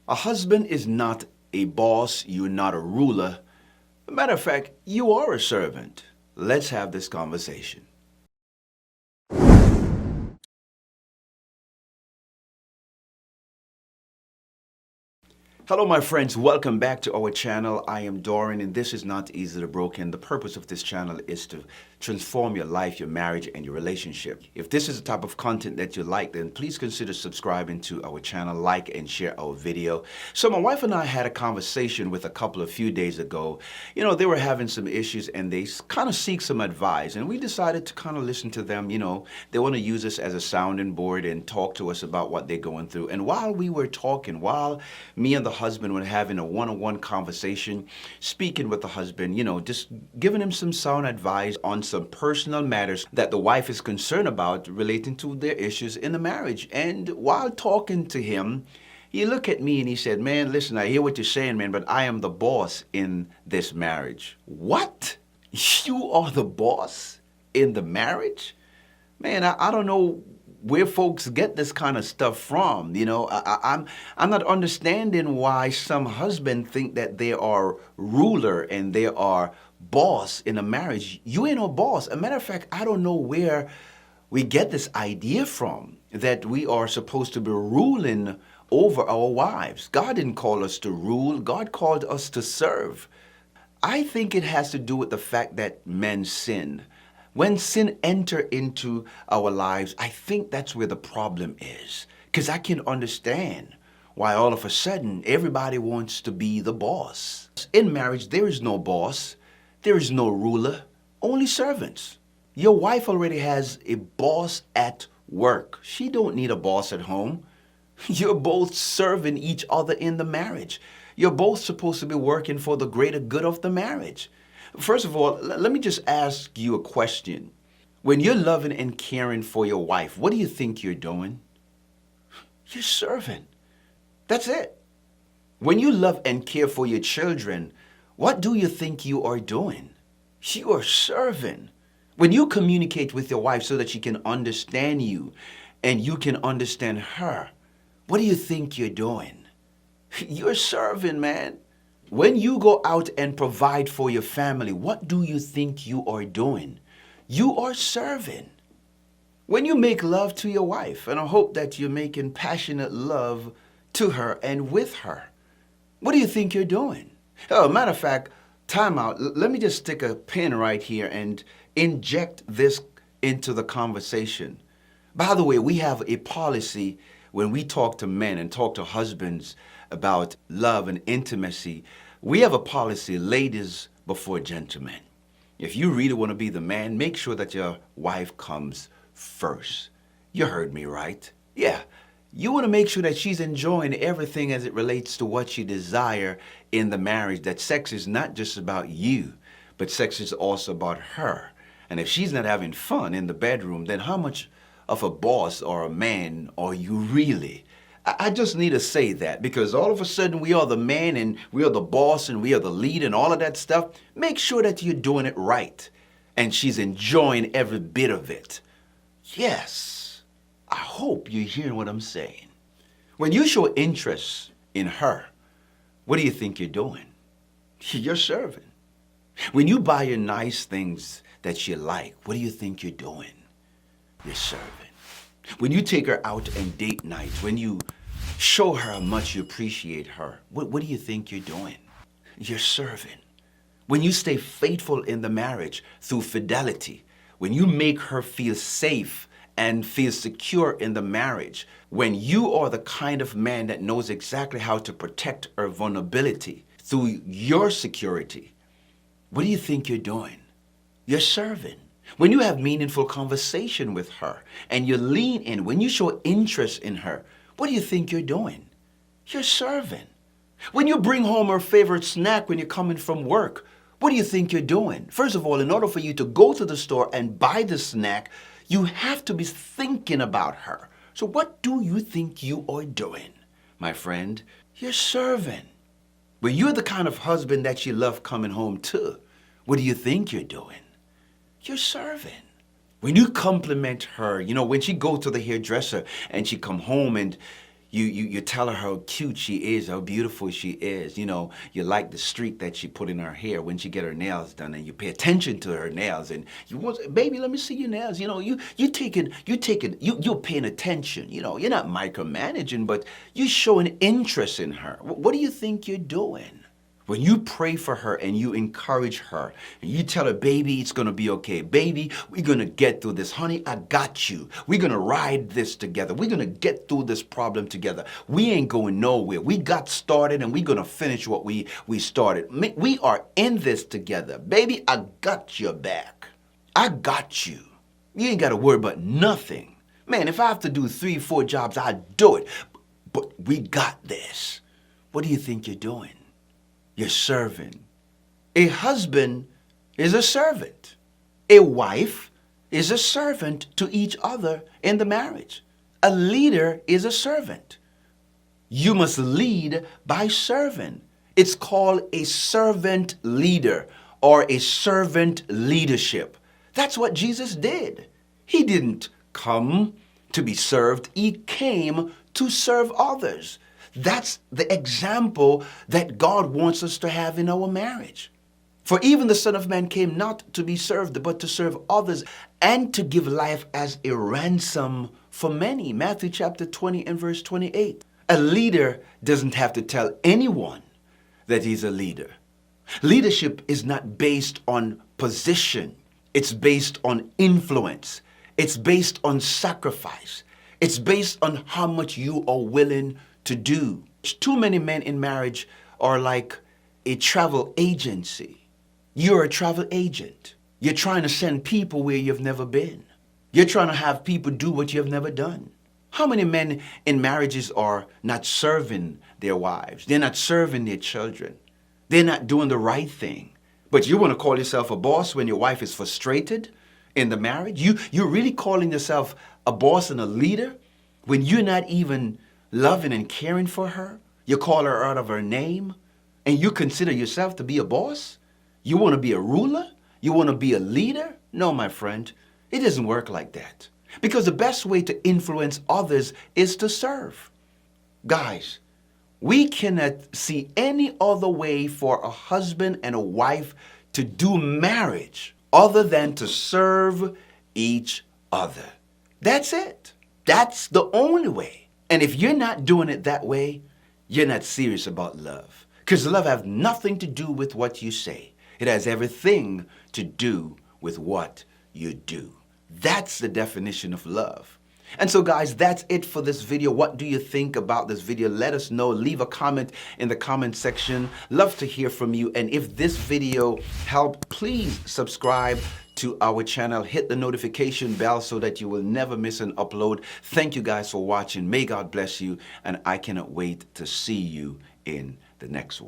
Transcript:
A husband is not a boss, you're not a ruler. As a matter of fact, you are a servant. Let's have this conversation. Hello, my friends. Welcome back to our channel. I am Doran, and this is Not Easily Broken. The purpose of this channel is to transform your life, your marriage, and your relationship. If this is the type of content that you like, then please consider subscribing to our channel, like and share our video. So my wife and I had a conversation with a couple a few days ago. You know, they were having some issues and they kind of seek some advice, and we decided to kind of listen to them. You know, they want to use us as a sounding board and talk to us about what they're going through. And while we were talking, while me and the husband were having a one-on-one conversation, speaking with the husband, you know, just giving him some sound advice on some personal matters that the wife is concerned about relating to their issues in the marriage. And while talking to him, he looked at me and he said, "Man, listen, I hear what you're saying, man, but I am the boss in this marriage." What? You are the boss in the marriage? Man, I don't know where folks get this kind of stuff from. You know, I'm not understanding why some husbands think that they are ruler and they are boss in a marriage. You ain't no boss. As a matter of fact, I don't know where we get this idea from that we are supposed to be ruling over our wives. God didn't call us to rule. God called us to serve. I think it has to do with the fact that men sin. When sin enter into our lives, I think that's where the problem is. Because I can understand why all of a sudden everybody wants to be the boss. In marriage, there is no boss. There is no ruler. Only servants. Your wife already has a boss at work. She don't need a boss at home. You're both serving each other in the marriage. You're both supposed to be working for the greater good of the marriage. First of all, let me just ask you a question. When you're loving and caring for your wife, what do you think you're doing? You're serving. That's it. When you love and care for your children, what do you think you are doing? You are serving. When you communicate with your wife so that she can understand you and you can understand her, what do you think you're doing? You're serving, man. When you go out and provide for your family, what do you think you are doing? You are serving. When you make love to your wife, and I hope that you're making passionate love to her and with her, what do you think you're doing? Oh, matter of fact, time out. Let me just stick a pin right here and inject this into the conversation. By the way, we have a policy when we talk to men and talk to husbands about love and intimacy. We have a policy, ladies before gentlemen. If you really want to be the man, make sure that your wife comes first. You heard me right. Yeah, you want to make sure that she's enjoying everything as it relates to what she desires in the marriage, that sex is not just about you, but sex is also about her. And if she's not having fun in the bedroom, then how much of a boss or a man are you really? I just need to say that because all of a sudden we are the man and we are the boss and we are the lead and all of that stuff. Make sure that you're doing it right and she's enjoying every bit of it. Yes, I hope you're hearing what I'm saying. When you show interest in her, what do you think you're doing? You're serving. When you buy her nice things that she like, what do you think you're doing? You're serving. When you take her out and date night, when you show her how much you appreciate her, what do you think you're doing? You're serving. When you stay faithful in the marriage through fidelity, when you make her feel safe and feel secure in the marriage, when you are the kind of man that knows exactly how to protect her vulnerability through your security, what do you think you're doing? You're serving. When you have meaningful conversation with her and you lean in, when you show interest in her, what do you think you're doing? You're serving. When you bring home her favorite snack when you're coming from work, what do you think you're doing? First of all, in order for you to go to the store and buy the snack, you have to be thinking about her. So what do you think you are doing, my friend? You're serving. When you're the kind of husband that she loves coming home to, what do you think you're doing? You're serving. When you compliment her, you know, when she goes to the hairdresser and she come home and You tell her how cute she is, how beautiful she is. You know, you like the streak that she put in her hair when she get her nails done, and you pay attention to her nails, and you want, baby, let me see your nails. You know, you're paying attention. You know, you're not micromanaging, but you're showing interest in her. What do you think you're doing? When you pray for her and you encourage her and you tell her, baby, it's going to be okay. Baby, we're going to get through this. Honey, I got you. We're going to ride this together. We're going to get through this problem together. We ain't going nowhere. We got started and we're going to finish what we started. We are in this together. Baby, I got your back. I got you. You ain't got to worry about nothing. Man, if I have to do 3, 4 jobs, I'll do it. But we got this. What do you think you're doing? You're serving. A husband is a servant. A wife is a servant to each other in the marriage. A leader is a servant. You must lead by serving. It's called a servant leader or a servant leadership. That's what Jesus did. He didn't come to be served. He came to serve others. That's the example that God wants us to have in our marriage. For even the Son of Man came not to be served, but to serve others and to give life as a ransom for many. Matthew chapter 20 and verse 28. A leader doesn't have to tell anyone that he's a leader. Leadership is not based on position. It's based on influence. It's based on sacrifice. It's based on how much you are willing to do. Too many men in marriage are like a travel agency. You're a travel agent. You're trying to send people where you've never been. You're trying to have people do what you've never done. How many men in marriages are not serving their wives? They're not serving their children. They're not doing the right thing. But you want to call yourself a boss when your wife is frustrated in the marriage? You're really calling yourself a boss and a leader when you're not even loving and caring for her? You call her out of her name and you consider yourself to be a boss? You want to be a ruler? You want to be a leader? No, my friend, it doesn't work like that. Because the best way to influence others is to serve. Guys, we cannot see any other way for a husband and a wife to do marriage other than to serve each other. That's it. That's the only way. And if you're not doing it that way, you're not serious about love. Because love has nothing to do with what you say. It has everything to do with what you do. That's the definition of love. And so guys, that's it for this video. What do you think about this video? Let us know. Leave a comment in the comment section. Love to hear from you. And if this video helped, please subscribe to our channel. Hit the notification bell so that you will never miss an upload. Thank you guys for watching. May God bless you. And I cannot wait to see you in the next one.